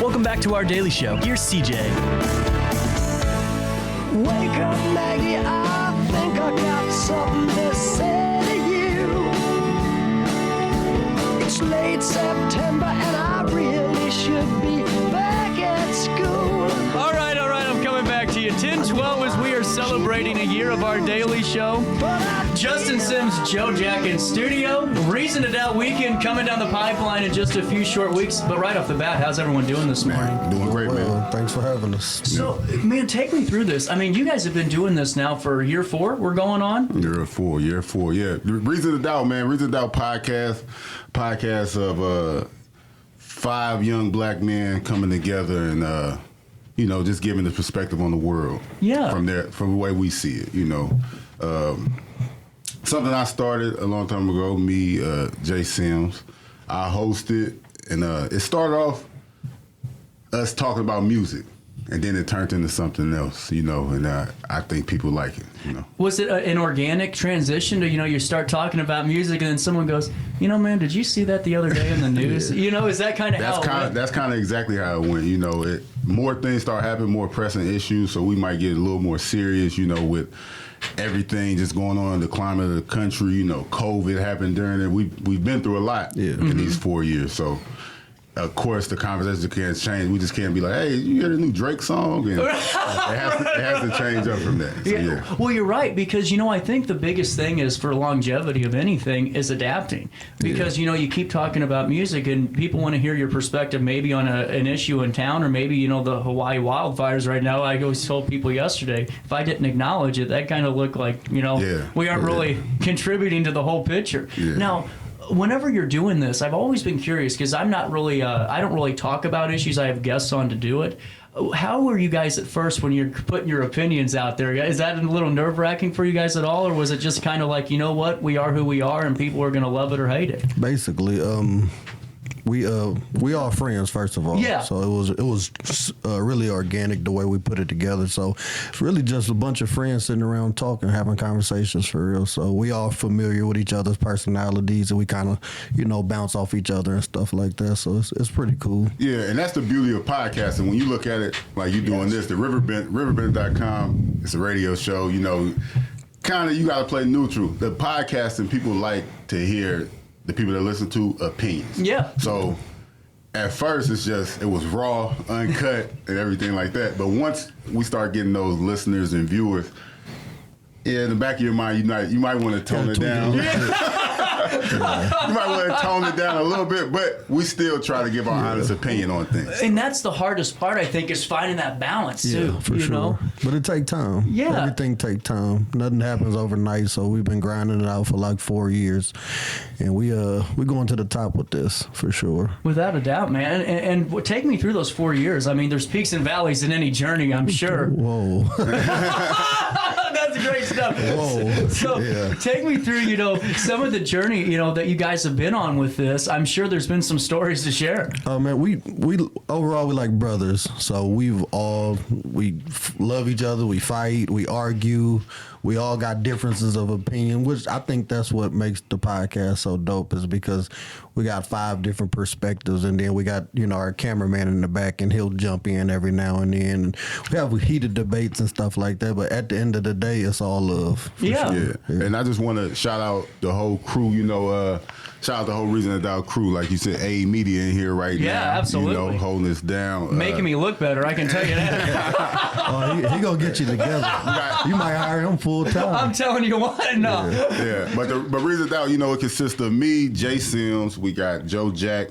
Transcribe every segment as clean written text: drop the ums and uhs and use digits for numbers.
Welcome back to our daily show. Here's CJ. Wake up, Maggie, I think I got something to say to you. It's late September and I really should be back at school. All right, I'm coming back to you. 10:12 as we are celebrating a year of our daily show. Justin Sims, Joe Jack in studio. Reason to Doubt weekend coming down the pipeline in just a few short weeks. But right off the bat, how's everyone doing this morning? Doing great, man. Thanks for having us. So, man, take me through this. I mean, you guys have been doing this now for year 4. We're going on. Year four, yeah. Reason to Doubt, man. Reason to Doubt podcast of 5 young black men coming together and just giving the perspective on the world. Yeah. From the way we see it, something I started a long time ago. Me, Jay Sims, I hosted, and it started off us talking about music. And then it turned into something else, and I think people like it, Was it an organic transition to, you start talking about music and then someone goes, man, did you see that the other day in the news? Yeah. Is that kind of how it went? That's kind of exactly how it went, more things start happening, more pressing issues, so we might get a little more serious, with everything just going on in the climate of the country, COVID happened during it. We've been through a lot in these 4 years, so... Of course, the conversation can't change. We just can't be like, hey, you hear the new Drake song? And it has to change up from that. So, yeah. Well, you're right, because, I think the biggest thing is for longevity of anything is adapting. Because, you keep talking about music and people want to hear your perspective maybe on an issue in town or maybe, the Hawaii wildfires right now. I always told people yesterday, if I didn't acknowledge it, that kind of looked like, we aren't really contributing to the whole picture. Yeah. Now, whenever you're doing this, I've always been curious because I'm not really, I don't really talk about issues. I have guests on to do it. How were you guys at first when you're putting your opinions out there? Is that a little nerve-wracking for you guys at all? Or was it just kind of like, you know what, we are who we are and people are going to love it or hate it? Basically, we all friends, first of all. Yeah. So it was really organic the way we put it together. So it's really just a bunch of friends sitting around talking, having conversations for real. So we all familiar with each other's personalities and we kind of, bounce off each other and stuff like that. So it's pretty cool. Yeah, and that's the beauty of podcasting. When you look at it like you're doing this, the RiverBender.com, it's a radio show, kind of you got to play neutral. The podcasting, people like to hear the people that listen to opinions. Yeah. So at first it was raw, uncut, and everything like that. But once we start getting those listeners and viewers, in the back of your mind, you might want to tone it down. You might want to tone it down a little bit, but we still try to give our honest opinion on things. And that's the hardest part, I think, is finding that balance too. Yeah, for sure. But it takes time. Yeah. Everything takes time. Nothing happens overnight, so we've been grinding it out for like 4 years. And we're going to the top with this, for sure. Without a doubt, man. And take me through those 4 years. I mean, there's peaks and valleys in any journey, I'm sure. Whoa. That's great stuff. Whoa. So take me through, some of the journey, that you guys have been on with this. I'm sure there's been some stories to share. Oh man, we overall we like brothers. So we love each other. We fight. We argue. We all got differences of opinion, which I think that's what makes the podcast so dope, is because we got 5 different perspectives, and then we got our cameraman in the back, and he'll jump in every now and then. And we have heated debates and stuff like that, but at the end of the day, it's all love. Yeah. Sure. Yeah. And I just want to shout out the whole crew. Shout out the whole Reason to Doubt crew, like you said, A Media in here right now. Yeah, absolutely. Holding this down, making me look better. I can tell you that. He gonna get you together. You might hire him full time. I'm telling you what. No. Yeah. But Reason to Doubt, it consists of me, Jay Sims. We got Joe Jack.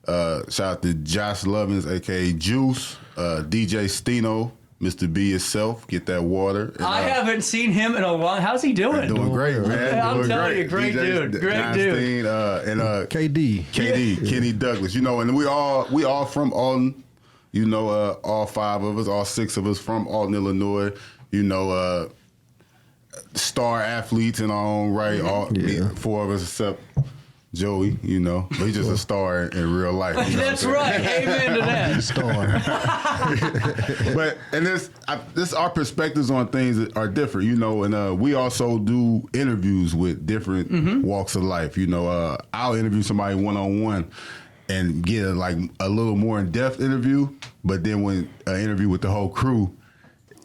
Shout out to Josh Lovins, aka Juice. DJ Stino. Mr. B himself, get that water. And, I haven't seen him in a long. How's he doing? Doing great, man. I'm telling you, great dude. Great dude. And KD, Kenny Douglas. And we all from Alton. All 5 of us, all 6 of us from Alton, Illinois. Star athletes in our own right. All 4 of us except Joey, but he's just a star in real life. That's right. Amen to that. Star. But this our perspectives on things are different, and we also do interviews with different walks of life. I'll interview somebody one-on-one, and get a little more in-depth interview. But then when an interview with the whole crew,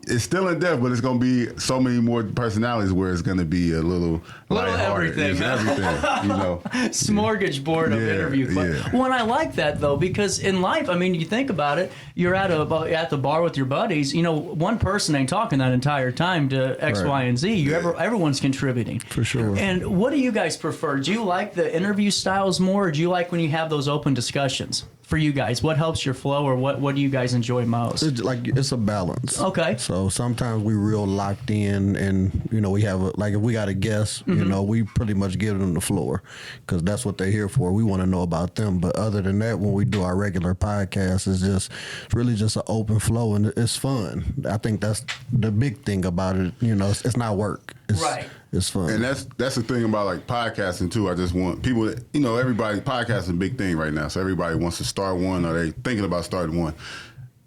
it's still in depth, but it's going to be so many more personalities where it's going to be a little lighthearted. everything. It's everything, you know. Smorgasbord of interview. But when I like that though, because in life, I mean, you think about it, you're at the bar with your buddies. You know, one person ain't talking that entire time to X, Y, and Z. Everyone's contributing For sure. And what do you guys prefer? Do you like the interview styles more, or do you like when you have those open discussions? For you guys, what helps your flow, or what do you guys enjoy most? It's a balance. Okay. So sometimes we real locked in, and you know we have if we got a guest, you know, we pretty much give them the floor because that's what they're here for. We want to know about them. But other than that, when we do our regular podcast, it's really just an open flow, and it's fun. I think that's the big thing about it. You know, it's not work. It's fun. And that's the thing about like podcasting too. I just want people that, you know, everybody, podcasting is a big thing right now. So everybody wants to start one, or they thinking about starting one.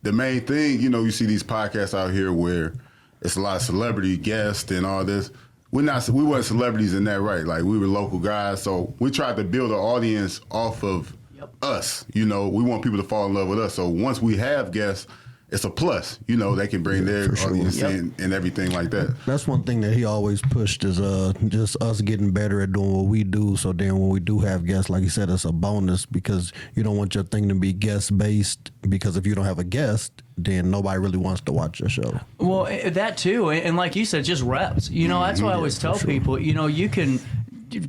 The main thing, you know, you see these podcasts out here where it's a lot of celebrity guests and all this. We weren't celebrities in that, right? Like we were local guys. So we tried to build an audience off of us. You know, we want people to fall in love with us. So once we have guests, it's a plus, you know, they can bring their audience in and everything like that. That's one thing that he always pushed is just us getting better at doing what we do. So then when we do have guests, like you said, it's a bonus because you don't want your thing to be guest based, because if you don't have a guest, then nobody really wants to watch your show. Well, that too. And like you said, just reps. You know, that's why I always tell people, you know, you can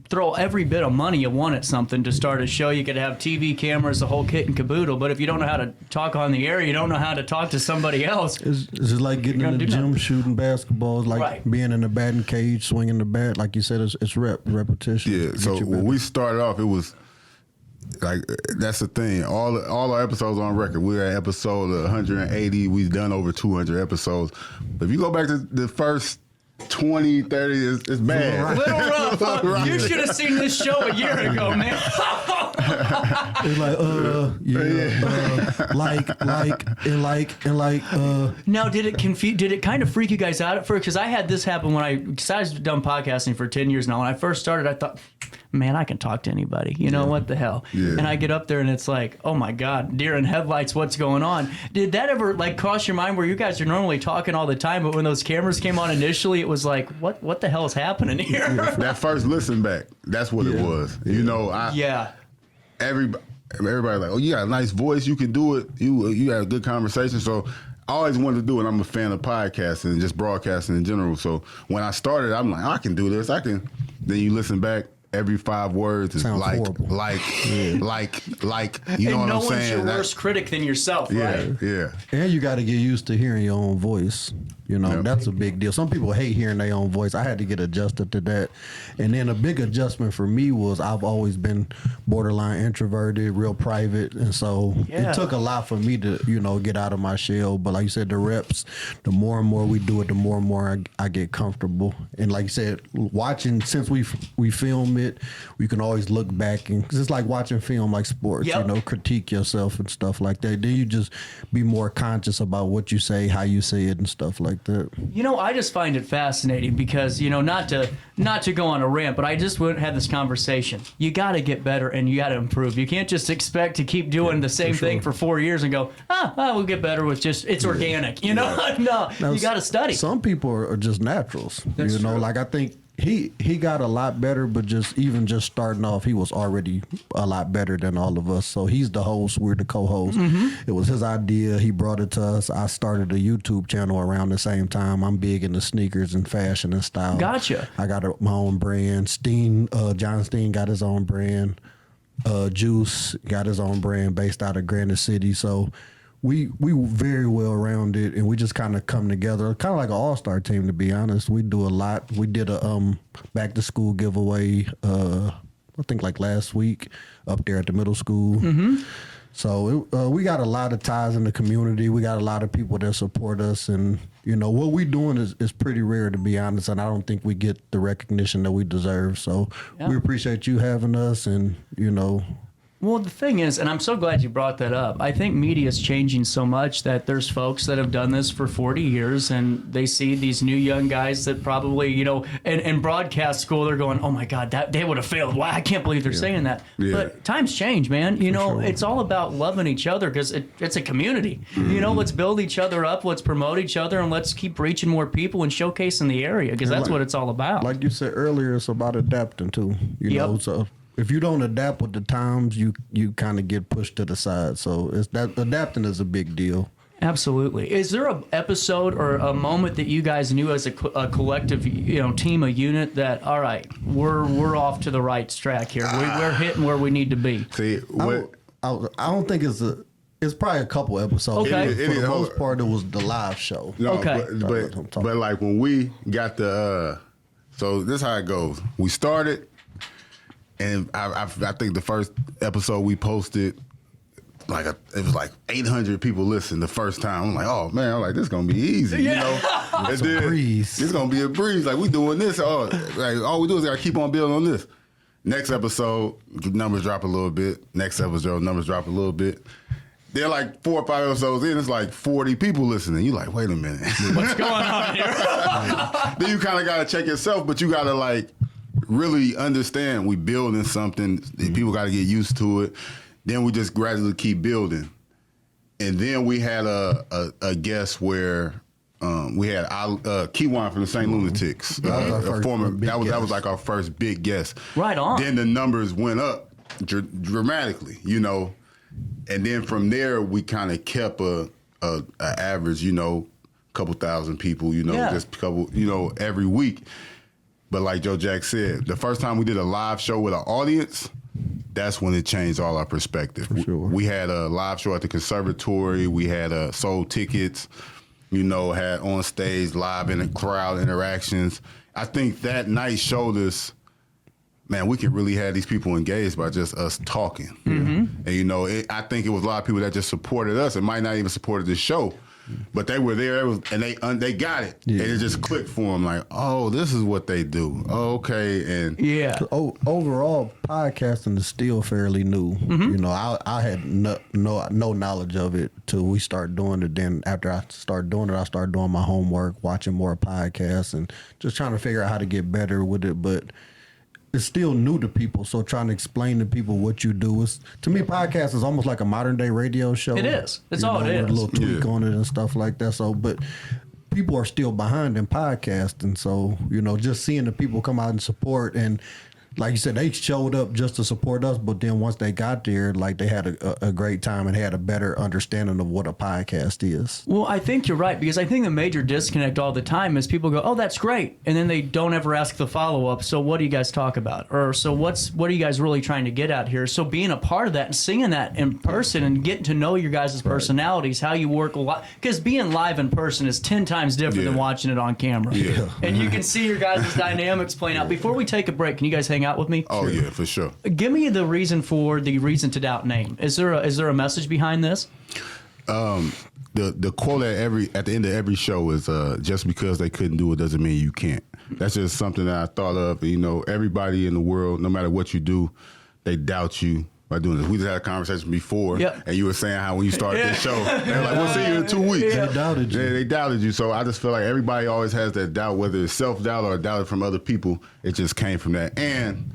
throw every bit of money you want at something to start a show. You could have TV cameras, the whole kit and caboodle, but if you don't know how to talk on the air, you don't know how to talk to somebody else. It's just like getting in the gym, shooting basketball. It's like being in the batting cage, swinging the bat. Like you said, it's repetition. Yeah, so when we started off, it was like, that's the thing. All our episodes on record. We're at episode 180. We've done over 200 episodes. But if you go back to the first 20, 30, it's bad. Little rough. Huh? You should have seen this show a year ago, man. It's like, Now, did it kind of freak you guys out at first? Because I had this happen because I was done podcasting for 10 years now. When I first started, I thought, man, I can talk to anybody. You know, what the hell? Yeah. And I get up there and it's like, oh my God, deer in headlights, what's going on? Did that ever like cross your mind where you guys are normally talking all the time, but when those cameras came on initially, it was like, what the hell is happening here? That first listen back, that's what it was. You know, everybody like, oh, you got a nice voice, you can do it, you have a good conversation. So I always wanted to do it. I'm a fan of podcasting and just broadcasting in general. So when I started, I'm like, I can do this. Then you listen back, every 5 words is like, you know what and I'm saying? No one's your worst critic than yourself, right? Yeah. And you got to get used to hearing your own voice. You know, that's a big deal. Some people hate hearing their own voice. I had to get adjusted to that. And then a big adjustment for me was I've always been borderline introverted, real private. And so it took a lot for me to, you know, get out of my shell. But like you said, the reps, the more and more we do it, the more and more I get comfortable. And like you said, watching, since we film it, we can always look back. And cause it's like watching film like sports, you know, critique yourself and stuff like that. Then you just be more conscious about what you say, how you say it and stuff like that. You know, I just find it fascinating because, you know, not to go on a rant, but I just had this conversation. You got to get better and you got to improve. You can't just expect to keep doing the same thing for 4 years and go, we'll get better with it's organic. You know, no, you got to study. Some people are just naturals. That's you know, true. like I think he got a lot better, but just starting off, he was already a lot better than all of us. So he's the host, we're the co-host. It was his idea. He brought it to us. I started a YouTube channel around the same time. I'm big into sneakers and fashion and style. Gotcha. I got my own brand. John Steen got his own brand. Juice got his own brand based out of Granite City. So we very well rounded, and we just kind of come together, kind of like an all-star team, to be honest. We do a lot. We did a back to school giveaway, I think like last week up there at the middle school. So we got a lot of ties in the community. We got a lot of people that support us, and you know what we doing is pretty rare, to be honest. And I don't think we get the recognition that we deserve. So we appreciate you having us, and you know, Well, the thing is, and I'm so glad you brought that up, I think media is changing so much that there's folks that have done this for 40 years and they see these new young guys that probably, in broadcast school, they're going, oh my God, that they would have failed. Why? I can't believe they're saying that. Yeah. But times change, man. It's all about loving each other because it's a community. Let's build each other up, let's promote each other, and let's keep reaching more people and showcasing the area because that's what it's all about. Like you said earlier, it's about adapting too. So if you don't adapt with the times, you kind of get pushed to the side. So adapting is a big deal. Absolutely. Is there a episode or a moment that you guys knew as a collective, team, a unit that, all right, we're off to the right track here. We're hitting where we need to be. See, what? I don't think it's probably a couple episodes. Okay. For the most part, it was the live show. No, Okay. but like when we got so this is how it goes. We started, and I think the first episode we posted, it was like 800 people listened the first time. I'm like, oh man, this is gonna be easy, And then breeze. It's gonna be a breeze. Like we doing this, all we do is gotta keep on building on this. Next episode, numbers drop a little bit. Next episode, numbers drop a little bit. They're like 4 or 5 episodes in, it's like 40 people listening. You're like, wait a minute. What's going on here? Then you kind of got to check yourself, but you got to really understand we building something. People got to get used to it. Then we just gradually keep building. And then we had a guest where we had Kiwan from the St. Lunatics. That was like our first big guest. Right on. Then the numbers went up dramatically, And then from there, we kind of kept a average, couple thousand people, just a couple, every week. But like Joe Jack said, the first time we did a live show with an audience, that's when it changed all our perspective. For sure. We had a live show at the conservatory. We had sold tickets, had on stage live in the crowd interactions. I think that night showed us, man, we can really have these people engaged by just us talking. Mm-hmm. And, I think it was a lot of people that just supported us and might not even supported the show, but they were there and they got it. Yeah. And it just clicked for them like, oh, this is what they do. Oh, okay. And overall, podcasting is still fairly new. Mm-hmm. I had no knowledge of it till we started doing it. Then after I started doing it, I started doing my homework, watching more podcasts and just trying to figure out how to get better with it. But it's still new to people, so trying to explain to people what you do is, to me, podcast is almost like a modern day radio show. It is. It's all it is. With a little tweak on it and stuff like that. So, but people are still behind in podcasting. So, just seeing the people come out and support, and like you said, they showed up just to support us, but then once they got there, they had a great time and had a better understanding of what a podcast is. Well, I think you're right, because I think the major disconnect all the time is people go, oh, that's great, and then they don't ever ask the follow-up, so what do you guys talk about? Or so what are you guys really trying to get out here? So being a part of that and seeing that in person and getting to know your guys' personalities, how you work a lot, because being live in person is 10 times different than watching it on camera. Yeah. And you can see your guys' dynamics playing out. Before we take a break, can you guys hang out with me? Oh, yeah, for sure. Give me the reason for the Reason to Doubt name. Is there a message behind this? The quote at the end of every show is just because they couldn't do it doesn't mean you can't. That's just something that I thought of. Everybody in the world, no matter what you do, they doubt you by doing this. We just had a conversation before, and you were saying how when you started this show, they were like, we'll see you in 2 weeks. They doubted you. They doubted you. So I just feel like everybody always has that doubt, whether it's self-doubt or doubt from other people. It just came from that. And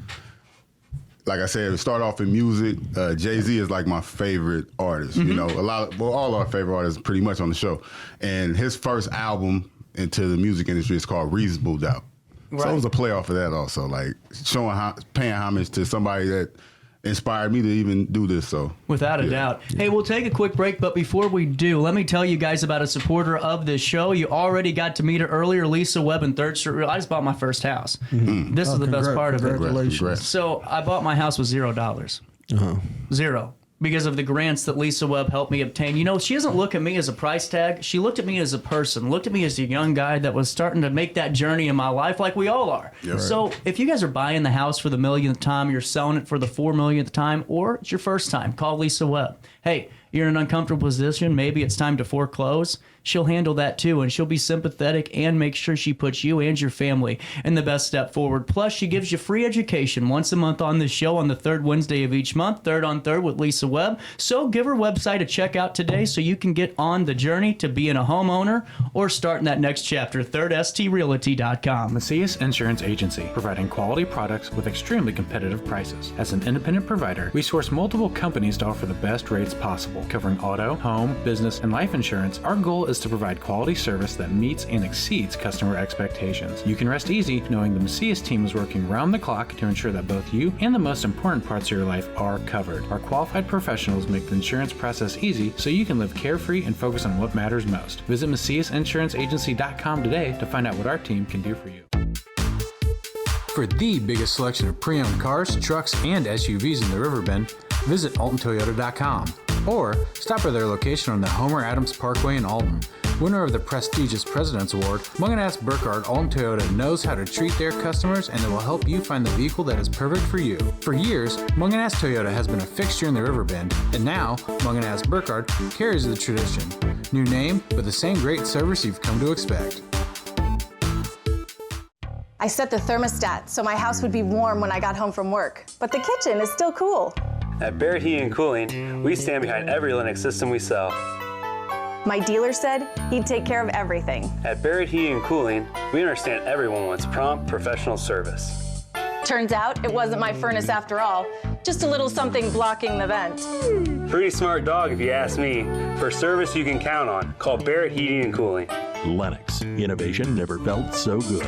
like I said, start off in music. Jay-Z is like my favorite artist. Mm-hmm. All our favorite artists pretty much on the show. And his first album into the music industry is called Reasonable Doubt. Right. So it was a play off of that also, paying homage to somebody that inspired me to even do this. So without a doubt. Hey, we'll take a quick break, but before we do, let me tell you guys about a supporter of this show. You already got to meet her earlier, Lisa Webb in 3rd Street. I just bought my first house. Mm-hmm. This is the best part of it. Congratulations. So I bought my house with $0. Zero. Because of the grants that Lisa Webb helped me obtain. She doesn't look at me as a price tag. She looked at me as a person, looked at me as a young guy that was starting to make that journey in my life like we all are. Yep. So if you guys are buying the house for the millionth time, you're selling it for the 4 millionth time, or it's your first time, call Lisa Webb. Hey, you're in an uncomfortable position, maybe it's time to foreclose, she'll handle that too, and she'll be sympathetic and make sure she puts you and your family in the best step forward. Plus, she gives you free education once a month on this show on the third Wednesday of each month, Third on Third with Lisa Webb. So give her website a check out today so you can get on the journey to being a homeowner or starting that next chapter, thirdstrealty.com. Macias Insurance Agency, providing quality products with extremely competitive prices. As an independent provider, we source multiple companies to offer the best rates possible, covering auto, home, business, and life insurance. Our goal is to provide quality service that meets and exceeds customer expectations. You can rest easy knowing the Macias team is working round the clock to ensure that both you and the most important parts of your life are covered. Our qualified professionals make the insurance process easy so you can live carefree and focus on what matters most. Visit MaciasInsuranceAgency.com today to find out what our team can do for you. For the biggest selection of pre-owned cars, trucks, and SUVs in the Riverbend, visit AltonToyota.com or stop by their location on the Homer Adams Parkway in Alton. Winner of the prestigious President's Award, Munganass Burkhardt Alton Toyota knows how to treat their customers, and they will help you find the vehicle that is perfect for you. For years, Munganass Toyota has been a fixture in the Riverbend, and now Munganass Burkhardt carries the tradition. New name, but the same great service you've come to expect. I set the thermostat so my house would be warm when I got home from work, but the kitchen is still cool. At Barrett Heating and Cooling, we stand behind every Linux system we sell. My dealer said he'd take care of everything. At Barrett Heating and Cooling, we understand everyone wants prompt, professional service. Turns out it wasn't my furnace after all, just a little something blocking the vent. Pretty smart dog if you ask me. For service you can count on, call Barrett Heating and Cooling. Lennox, innovation never felt so good.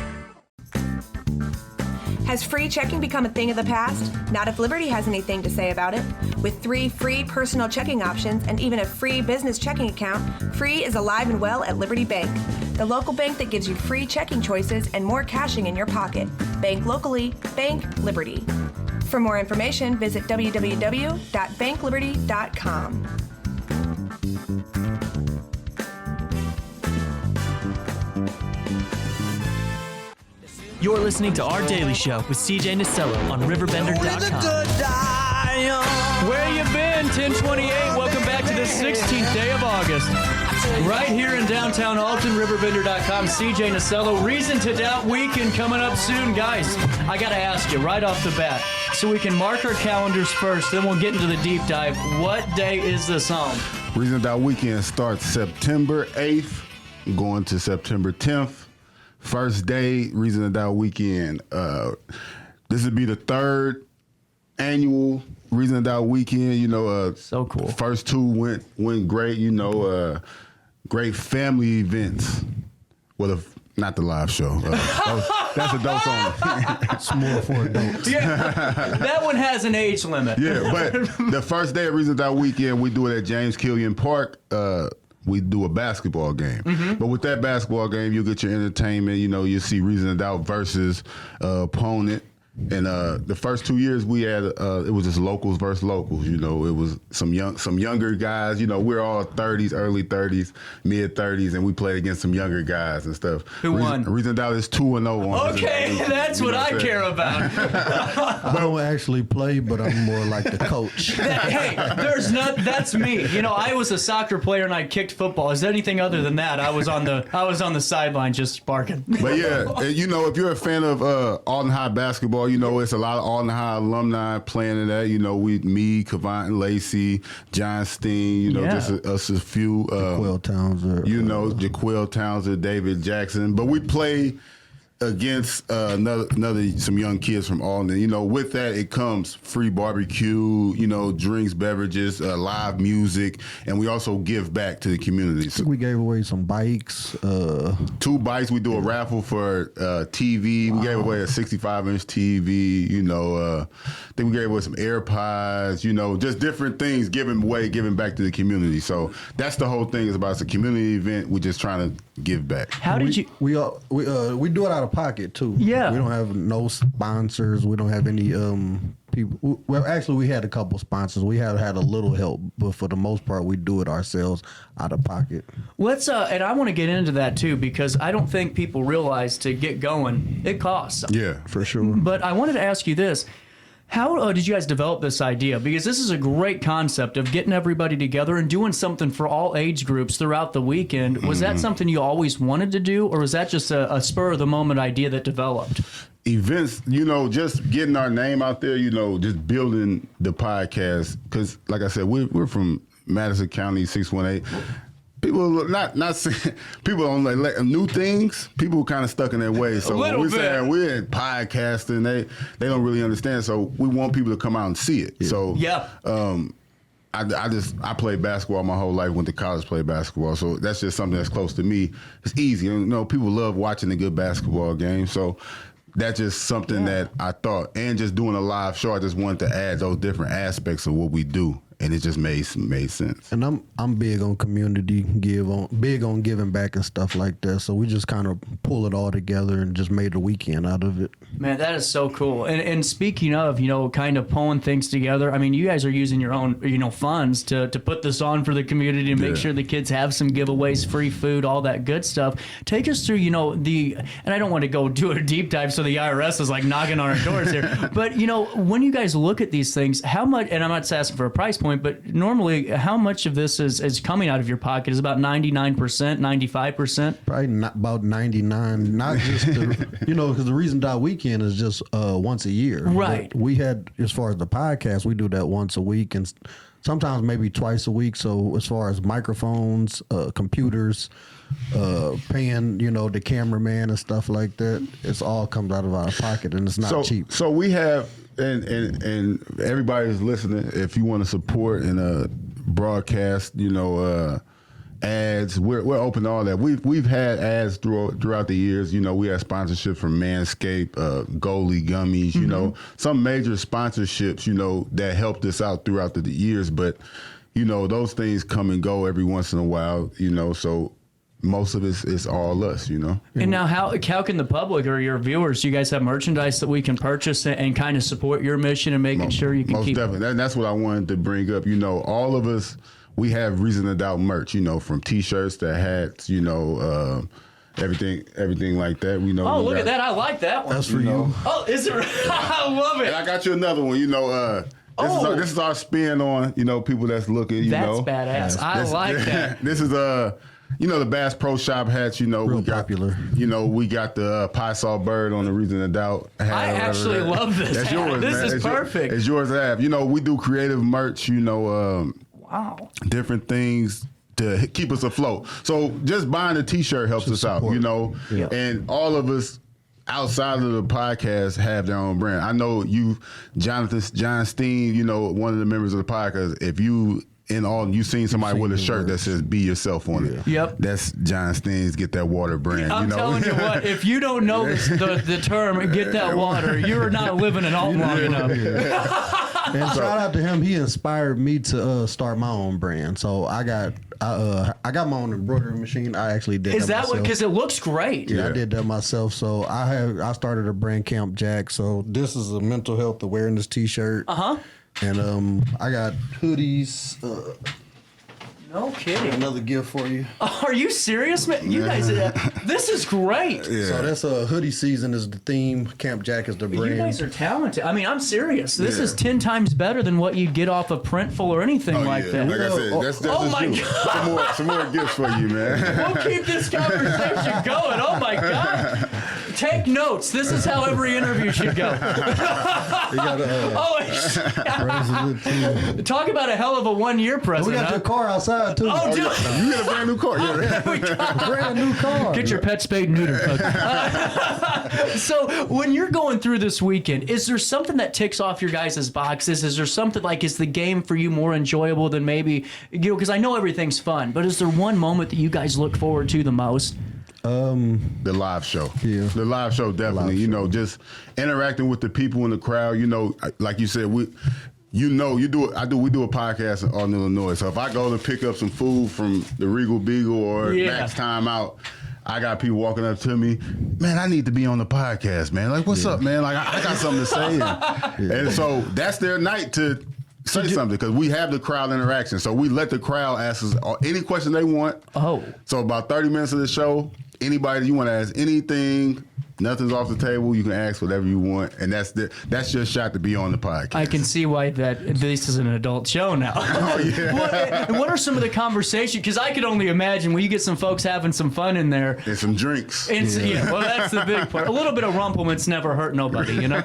Has free checking become a thing of the past? Not if Liberty has anything to say about it. With 3 free personal checking options and even a free business checking account, Free is alive and well at Liberty Bank, the local bank that gives you free checking choices and more cashing in your pocket. Bank locally, bank Liberty. For more information, visit www.bankliberty.com. You're listening to Our Daily Show with CJ Nasello on RiverBender.com. Where you been? 1028. Welcome back to the 16th day of August. Right here in downtown Alton, RiverBender.com. CJ Nasello. Reason to Doubt weekend coming up soon. Guys, I got to ask you right off the bat, so we can mark our calendars first, then we'll get into the deep dive. What day is this on? Reason to Doubt weekend starts September 8th, going to September 10th. First day, Reason to Doubt weekend. This would be the 3rd annual Reason to Doubt weekend. You know, so cool. First 2 went great. You know, great family events. Well, not the live show. That's adults only. It's more for adults. Yeah, that one has an age limit. Yeah, but the first day of Reason to Doubt weekend, we do it at James Killian Park. We do a basketball game. Mm-hmm. But with that basketball game, you'll get your entertainment. You know, you'll see Reason to Doubt versus opponent. And the first 2 years we had, it was just locals versus locals. You know, it was some younger guys. You know, we're all 30s, early 30s, mid 30s, and we played against some younger guys and stuff. Who won? Reason to Doubt is 2-0. Okay, that's what I care about. I don't actually play, but I'm more like the coach. That's me. You know, I was a soccer player and I kicked football. Is there anything other than that? I was on the sideline just sparking. But yeah, you know, if you're a fan of Alton High basketball, you know, it's a lot of Alton High alumni playing in that. You know, me, Cavant Lacey, John Steen, you know, just us a few. Jaquel Townsend. You know, Jaquel Townsend, David Jackson. But we play against some young kids from Alton. You know, with that, it comes free barbecue, you know, drinks, beverages, live music, and we also give back to the community. So we gave away some bikes. 2 bikes. We do a raffle for TV. Wow. We gave away a 65-inch TV. You know, then we gave away some AirPods. You know, just different things, giving back to the community. So that's the whole thing. Is about it's a community event. We're just trying to give back. How did you? We do it out of pocket too. Yeah. We don't have no sponsors. We don't have any people. Well, actually, we had a couple sponsors. We have had a little help, but for the most part, we do it ourselves out of pocket. Let's and I want to get into that too, because I don't think people realize to get going it costs. Yeah, for sure. But I wanted to ask you this. How did you guys develop this idea? Because this is a great concept of getting everybody together and doing something for all age groups throughout the weekend. Was that something you always wanted to do, or was that just a spur-of-the-moment idea that developed? Events, just getting our name out there, just building the podcast. Because, like I said, we're from Madison County, 618. People not saying people don't like new things. People kind of stuck in their ways. So when we're saying we're in podcasting, they don't really understand. So we want people to come out and see it. So I played basketball my whole life. Went to college, played basketball. So that's just something that's close to me. It's easy. People love watching a good basketball game. So that's just something that I thought. And just doing a live show, I just wanted to add those different aspects of what we do. And it just made sense. And I'm big on community big on giving back and stuff like that. So we just kind of pull it all together and just made a weekend out of it. Man, that is so cool. And speaking of, kind of pulling things together, I mean, you guys are using your own, funds to put this on for the community and make sure the kids have some giveaways, free food, all that good stuff. Take us through, and I don't want to go do a deep dive so the IRS is like knocking on our doors here. But, when you guys look at these things, how much, and I'm not asking for a price point, but normally how much of this is coming out of your pocket? Is about 99%, 95%? Probably not about 99, not just, because the Reason Weekend is just once a year. Right. But we had, as far as the podcast, we do that once a week and sometimes maybe twice a week. So as far as microphones, computers, paying, the cameraman and stuff like that, it's all comes out of our pocket and it's not cheap. So we have, and everybody's listening, if you want to support and broadcast, ads, we're open to all that. We've had ads throughout the years. We had sponsorship from Manscaped, Goalie Gummies, some major sponsorships, that helped us out throughout the years. But, those things come and go every once in a while, so most of it's all us, And now how can the public or your viewers, you guys have merchandise that we can purchase and kind of support your mission and making sure you can keep... Most definitely. That's what I wanted to bring up. All of us, we have Reason to Doubt merch, from T-shirts to hats, everything like that. Look at that. I like that one. That's for you. Oh, is it? I love it. And I got you another one, this is our spin on, people that's looking, That's badass. I like that. This is the Bass Pro Shop hats, Real we got popular. We got the Pie Saw Bird on the Reason to Doubt hat. I actually love this. That's yours, This man. is perfect. It's yours to have. We do creative merch, wow. different things to keep us afloat. So just buying a T-shirt helps us out, Yeah. And all of us outside of the podcast have their own brand. I know you, John Steen, one of the members of the podcast, if you seen somebody with a shirt that says "Be Yourself" on it. Yep. That's John Steen's Get That Water brand. I'm telling you what, if you don't know the term "Get That Water," you're not living in Alton long enough. And shout out to him. He inspired me to start my own brand. So I got my own embroidery machine. I actually did. Is that myself. because it looks great? Yeah, I did that myself. So I started a brand, Camp Jack. So this is a mental health awareness T-shirt. And I got hoodies. No kidding. Another gift for you. Are you serious, man? You guys, this is great. Yeah. So that's hoodie season is the theme. Camp Jack is the brand. You guys are talented. I mean, I'm serious. This is 10 times better than what you'd get off a Printful or anything like that. Like I said, that's my God. Some more gifts for you, man. We'll keep this conversation going. Oh my God. Take notes. This is how every interview should go. Talk about a hell of a 1-year present. We got your car outside too. Oh, dude. You get a brand new car. Brand new car. Get your pet spayed and neutered. So when you're going through this weekend, is there something that ticks off your guys' boxes? Is there something like, is the game for you more enjoyable than maybe, because I know everything's fun, but is there one moment that you guys look forward to the most? The live show. Yeah. The live show, definitely. Just interacting with the people in the crowd. Like you said, we do a podcast on Illinois. So if I go to pick up some food from the Regal Beagle or Max Time Out, I got people walking up to me, man, I need to be on the podcast, man. Like, what's up, man? Like, I got something to say. And so that's their night to say something, because we have the crowd interaction. So we let the crowd ask us any question they want. Oh. So about 30 minutes of the show, anybody you want to ask anything, Nothing's off the table. You can ask whatever you want, and that's your shot to be on the podcast. I can see why this is an adult show now. Oh, yeah. What are some of the conversations? Because I could only imagine when you get some folks having some fun in there. And some drinks. Well, that's the big part. A little bit of rumplement's never hurt nobody, you know?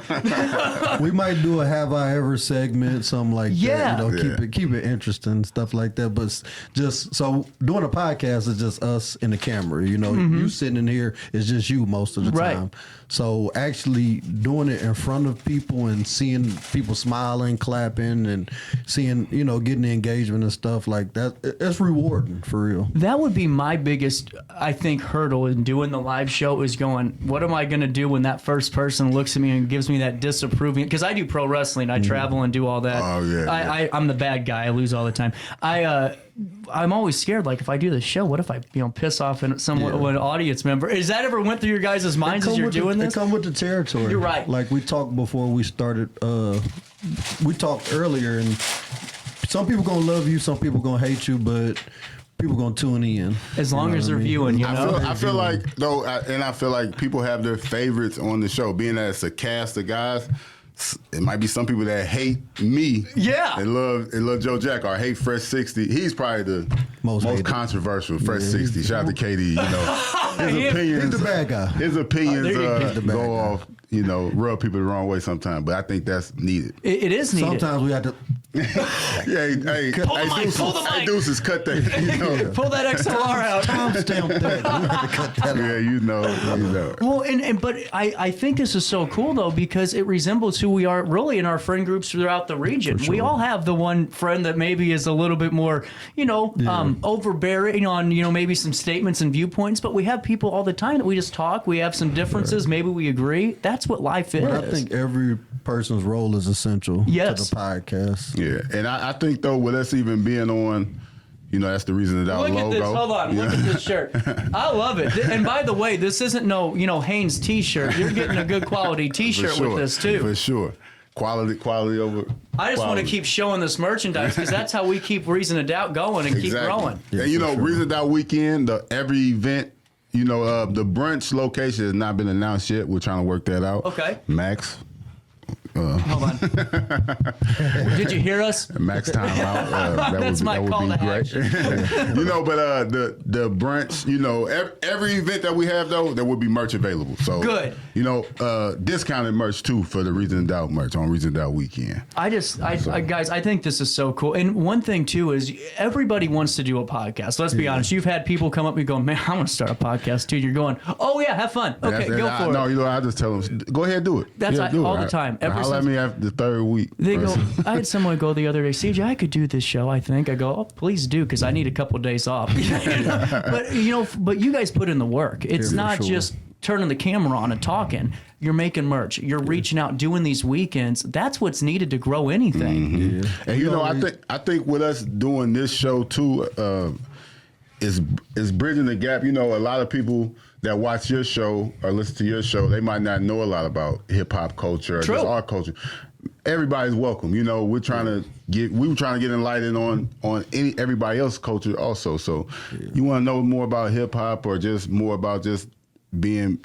We might do a Have I Ever segment, something like that. You know, keep it interesting, stuff like that. But just so doing a podcast is just us and the camera. You know, you sitting in here is just you most of the time. So actually doing it in front of people and seeing people smiling, clapping, and seeing, you know, getting the engagement and stuff like that, it's rewarding for real. That would be my biggest, I think, hurdle in doing the live show is going, what am I going to do when that first person looks at me and gives me that disapproving? Because I do pro wrestling. I travel and do all that. Oh, yeah. I'm the bad guy. I lose all the time. I'm always scared. Like, if I do this show, what if I, piss off an audience member? Is that ever went through your guys' minds as you're doing this? It come with the territory. You're right. Like we talked before we started. We talked earlier, and some people gonna love you, some people gonna hate you, but people gonna tune in as long as they're viewing. I feel like though, I feel like people have their favorites on the show. Being that it's a cast of guys. It might be some people that hate me. Yeah. And love Joe Jack or hate Fresh 60. He's probably the most controversial. Fresh 60. Shout out to KD. You know, his opinions. He's the bad guy. His opinions go off. You know, rub people the wrong way sometimes. But I think that's needed. It is needed. Sometimes we have to. Deuces, cut that. You know. Pull that XLR out. Timestamp that. We have to cut that out. Yeah, you know. Well, but I think this is so cool though because it resembles who we are really in our friend groups throughout the region. Sure. We all have the one friend that maybe is a little bit more, overbearing on maybe some statements and viewpoints. But we have people all the time that we just talk. We have some differences. Right. Maybe we agree. That's what life is. But I think every person's role is essential to the podcast. Yeah, and I think though with us even being on, that's the reason that our logo. Look at this. Hold on. Look at this shirt. I love it. And by the way, this isn't no Hanes T-shirt. You're getting a good quality T-shirt with this too. For sure. Quality over. I just want to keep showing this merchandise because that's how we keep Reason to Doubt going and keep growing. Yeah, and Reason to Doubt weekend, every event. The brunch location has not been announced yet. We're trying to work that out. Okay. Max. Hold on. Did you hear us? Max time out. That's my call to action. But the brunch, every event that we have though, there will be merch available. So good. Discounted merch too for the Reason to Doubt merch on Reason to Doubt weekend. Guys, I think this is so cool. And one thing too is everybody wants to do a podcast. Let's be honest. You've had people come up and go, man, I want to start a podcast too. You're going, oh yeah, have fun. Okay, go for it. No, I just tell them, go ahead, do it. That's all the time. Let me after the third week. They go. I had someone go the other day, CJ, I could do this show. I think. I go, oh, please do, because I need a couple of days off. But you guys put in the work. It's not just turning the camera on and talking. You're making merch. You're reaching out, doing these weekends. That's what's needed to grow anything. Mm-hmm. And I think with us doing this show too, is bridging the gap. A lot of people that watch your show or listen to your show, they might not know a lot about hip hop culture or just our culture. Everybody's welcome. We're trying to get enlightened on everybody else's culture also. So you want to know more about hip hop or just more about just being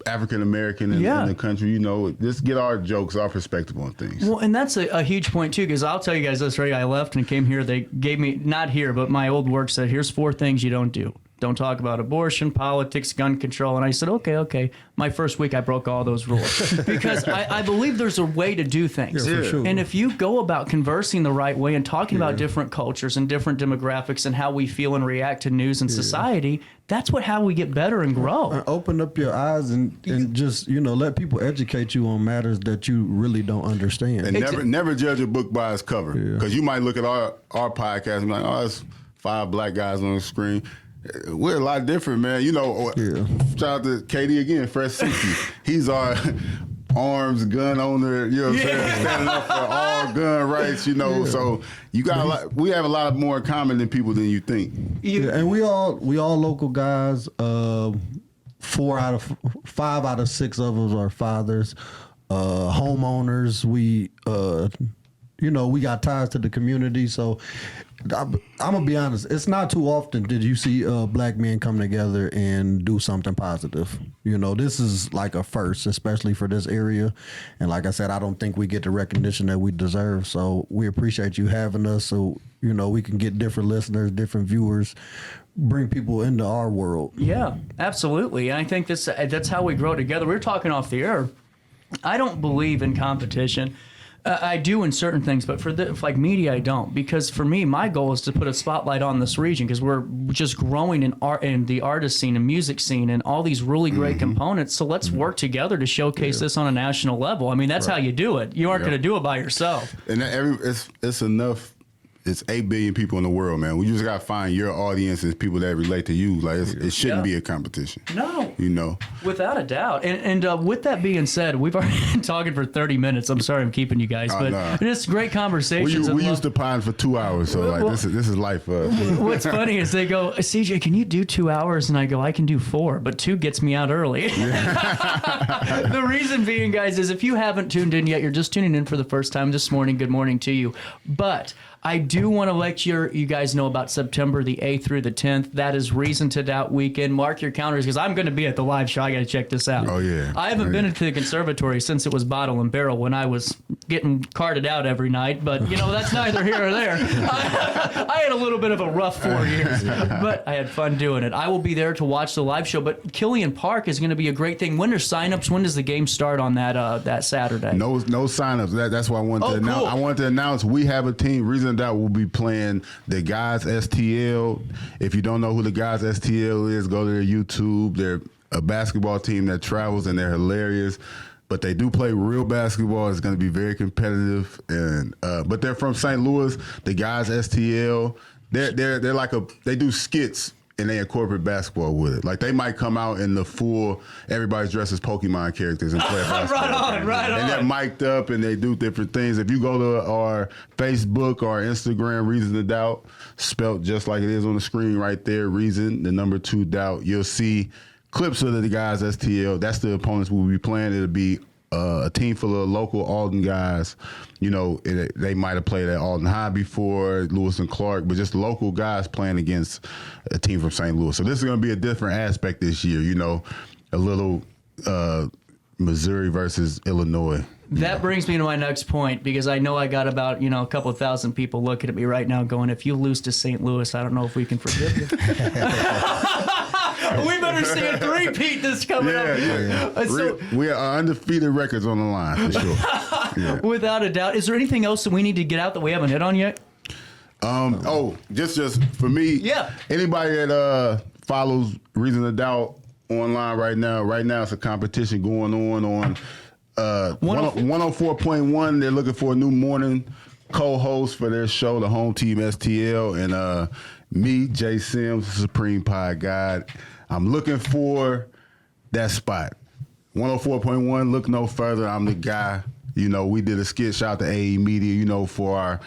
African American in the country, just get our jokes, our perspective on things. Well, and that's a huge point too, because I'll tell you guys this, right? I left and came here. They gave me, not here, but my old work said, here's 4 things you don't do. Don't talk about abortion, politics, gun control. And I said, okay. My first week, I broke all those rules because I believe there's a way to do things. Yeah, for sure. And if you go about conversing the right way and talking about different cultures and different demographics and how we feel and react to news and society, that's how we get better and grow. Open up your eyes and just, let people educate you on matters that you really don't understand. And never judge a book by its cover. Because you might look at our podcast and be like, oh, it's 5 black guys on the screen. We're a lot different, man. Shout out to KD again, Fresh 60. He's our arms gun owner, standing up for all gun rights, So you got we have a lot more in common than people than you think. Yeah, and we all local guys. 5 out of 6 of us are fathers, homeowners. We we got ties to the community, so I'm gonna be honest. It's not too often did you see black men come together and do something positive. You know, this is like a first, especially for this area. And like I said, I don't think we get the recognition that we deserve. So we appreciate you having us. So you know, we can get different listeners, different viewers, bring people into our world. Yeah, absolutely. And I think that's how we grow together. We were talking off the air. I don't believe in competition. I do in certain things, but for like media, I don't. Because for me, my goal is to put a spotlight on this region because we're just growing in art and the artist scene and music scene and all these really great components. So let's work together to showcase this on a national level. I mean, that's how you do it. You aren't going to do it by yourself. And it's enough. It's 8 billion people in the world, man. We just got to find your audience and people that relate to you. Like it shouldn't be a competition. No. You know. Without a doubt. And with that being said, we've already been talking for 30 minutes. I'm sorry I'm keeping you guys, but it's great conversations. We used to pine for 2 hours, so like this is life for us. What's funny is they go, CJ, can you do 2 hours? And I go, I can do 4, but 2 gets me out early. The reason being, guys, is if you haven't tuned in yet, you're just tuning in for the first time this morning, good morning to you. But I do want to let you guys know about September the 8th through the 10th. That is Reason to Doubt weekend. Mark your calendars because I'm going to be at the live show. I got to check this out. Oh, yeah. I haven't been into the conservatory since it was Bottle and Barrel when I was getting carted out every night. But, you know, that's neither here or there. I had a little bit of a rough 4 years, but I had fun doing it. I will be there to watch the live show. But Killian Park is going to be a great thing. When are signups? When does the game start on that Saturday? No signups. That's why I wanted to announce. Cool. I wanted to announce we have a team. Reason that will be playing the Guys STL. If you don't know who the Guys STL is, go to their YouTube. They're a basketball team that travels and they're hilarious. But they do play real basketball. It's going to be very competitive. And but they're from St. Louis. The Guys STL. They're like they do skits. And they incorporate basketball with it. Like they might come out in the full, everybody's dressed as Pokemon characters and play basketball. Right on. And they're mic'd up and they do different things. If you go to our Facebook or Instagram, Reason to Doubt, spelt just like it is on the screen right there, Reason, the number 2 Doubt, you'll see clips of the Guys STL. That's the opponents we'll be playing. It'll be a team full of local Alden guys. You know, they might have played at Alden High before, Lewis and Clark, but just local guys playing against a team from St. Louis. So this is going to be a different aspect this year, you know, a little Missouri versus Illinois. That brings me to my next point because I know I got about, a couple of thousand people looking at me right now going, if you lose to St. Louis, I don't know if we can forgive you. We better see a three-peat this coming up. Yeah. So, we are undefeated records on the line, for sure. Yeah. Without a doubt. Is there anything else that we need to get out that we haven't hit on yet? Just for me, anybody that follows Reason to Doubt online right now it's a competition going on 104.1. They're looking for a new morning co-host for their show, the Home Team STL, and me, Jay Sims, Supreme Pie God. I'm looking for that spot. 104.1, look no further. I'm the guy. You know, we did a skit, shout out to AE Media, for our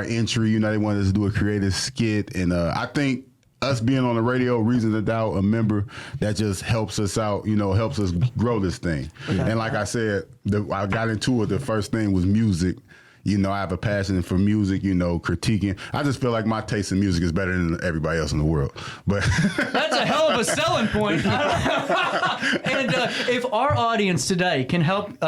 entry. They wanted us to do a creative skit. And I think us being on the radio, Reason to Doubt, a member, that just helps us out, helps us grow this thing. Okay. And like I said, I got into it, the first thing was music. I have a passion for music, critiquing. I just feel like my taste in music is better than everybody else in the world. But that's a hell of a selling point. And if our audience today can help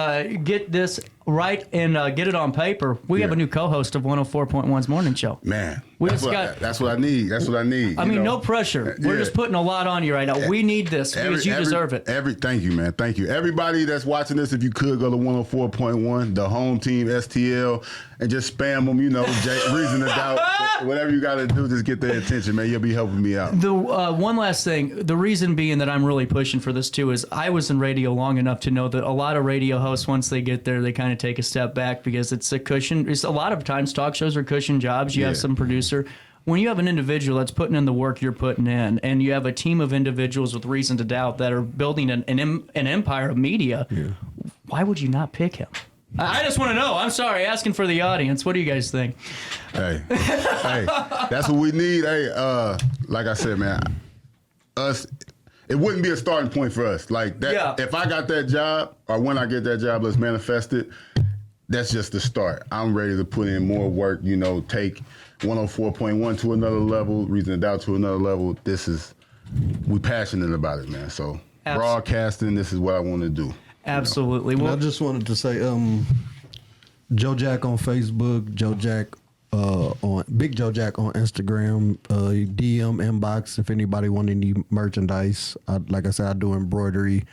get this right and get it on paper, we have a new co-host of 104.1's Morning Show. Man, that's what I need. That's what I need. I mean, no pressure. We're just putting a lot on you right now. We need this because you deserve it. Thank you, man. Thank you. Everybody that's watching this, if you could go to 104.1, the Home Team STL, and just spam them, Reason to Doubt, whatever you got to do, just get their attention, man. You'll be helping me out. The one last thing, the reason being that I'm really pushing for this too is I was in radio long enough to know that a lot of radio hosts, once they get there, they kind of take a step back because it's a cushion. It's a lot of times talk shows are cushion jobs. You have some producer. When you have an individual that's putting in the work you're putting in, and you have a team of individuals with Reason to Doubt that are building an empire of media, why would you not pick him? I just want to know. I'm sorry, asking for the audience. What do you guys think? Hey, that's what we need. Hey, like I said, man, it wouldn't be a starting point for us. Like that. If I got that job, or when I get that job, let's manifest it. that's just the start. I'm ready to put in more work, you know, take 104.1 to another level, Reason to Doubt to another level. We passionate about it, man. So broadcasting, this is what I want to do. Absolutely. Well, I just wanted to say, Joe Jack on Facebook, Joe Jack on Big Joe Jack on Instagram, DM inbox if anybody want any merchandise. Like I said, I do embroidery.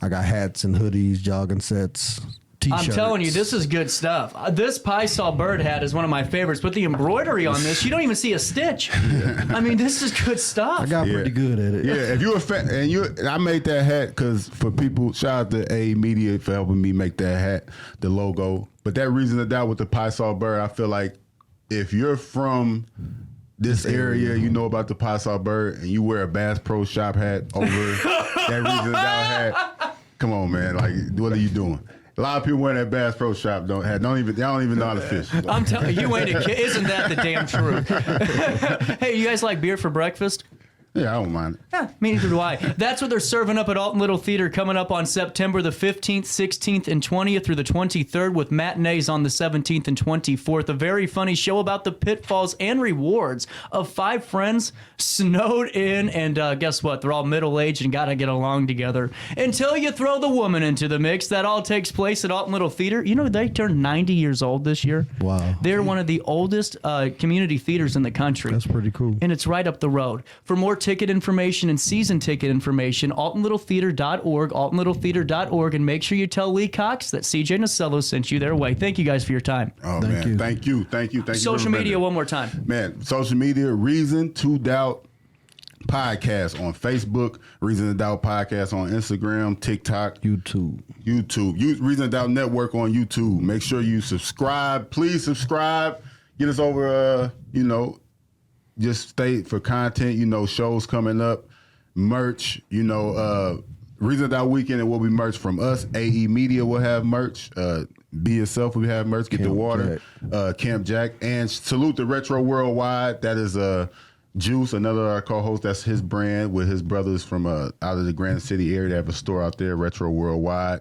I got hats and hoodies, jogging sets, T-shirts. I'm telling you, this is good stuff. This Pie Saw Bird hat is one of my favorites, but the embroidery on this, you don't even see a stitch. I mean, this is good stuff. I got pretty good at it. Yeah, if you're a fan, and I made that hat because for people, shout out to A Media for helping me make that hat, the logo. But that Reason to Doubt with the Pie Saw Bird, I feel like if you're from this area, you know about the Pie Saw Bird, and you wear a Bass Pro Shop hat over that Reason to Doubt hat, come on, man. Like, what are you doing? A lot of people wearing that Bass Pro Shop don't even know how to fish. I'm telling you, ain't a kid. Isn't that the damn truth? Hey, you guys like beer for breakfast? Yeah, I don't mind it. Yeah, me neither do I. That's what they're serving up at Alton Little Theater coming up on September the 15th, 16th, and 20th through the 23rd with matinees on the 17th and 24th. A very funny show about the pitfalls and rewards of 5 friends snowed in, and guess what? They're all middle-aged and got to get along together. Until you throw the woman into the mix, that all takes place at Alton Little Theater. You know, they turned 90 years old this year. Wow. They're one of the oldest community theaters in the country. That's pretty cool. And it's right up the road. For more ticket information and season ticket information, altonlittletheater.org, altonlittletheater.org, and make sure you tell Lee Cox that CJ Nasello sent you their way. Thank you guys for your time. Oh, man. Thank you. Social media one more time. Man, social media, Reason to Doubt Podcast on Facebook, Reason to Doubt Podcast on Instagram, TikTok, YouTube. Reason to Doubt Network on YouTube. Make sure you subscribe. Please subscribe. Get us over, just stay for content, shows coming up, merch, Reason to Doubt Weekend, it will be merch from us. AE Media will have merch. Be Yourself will have merch. Get Camp the Water. Camp Jack. And salute the Retro Worldwide. That is Juice, another our co-host. That's his brand with his brothers from out of the Grand City area. They have a store out there, Retro Worldwide.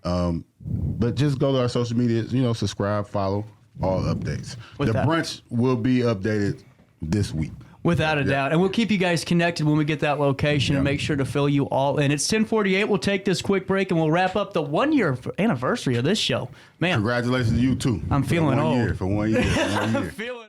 But just go to our social media, subscribe, follow, all updates. Brunch will be updated this week. Without a doubt. And we'll keep you guys connected when we get that location and make sure to fill you all in. It's 10:48. We'll take this quick break and we'll wrap up the 1-year anniversary of this show. Man. Congratulations to you, too. I'm feeling old. For 1 year. I'm feeling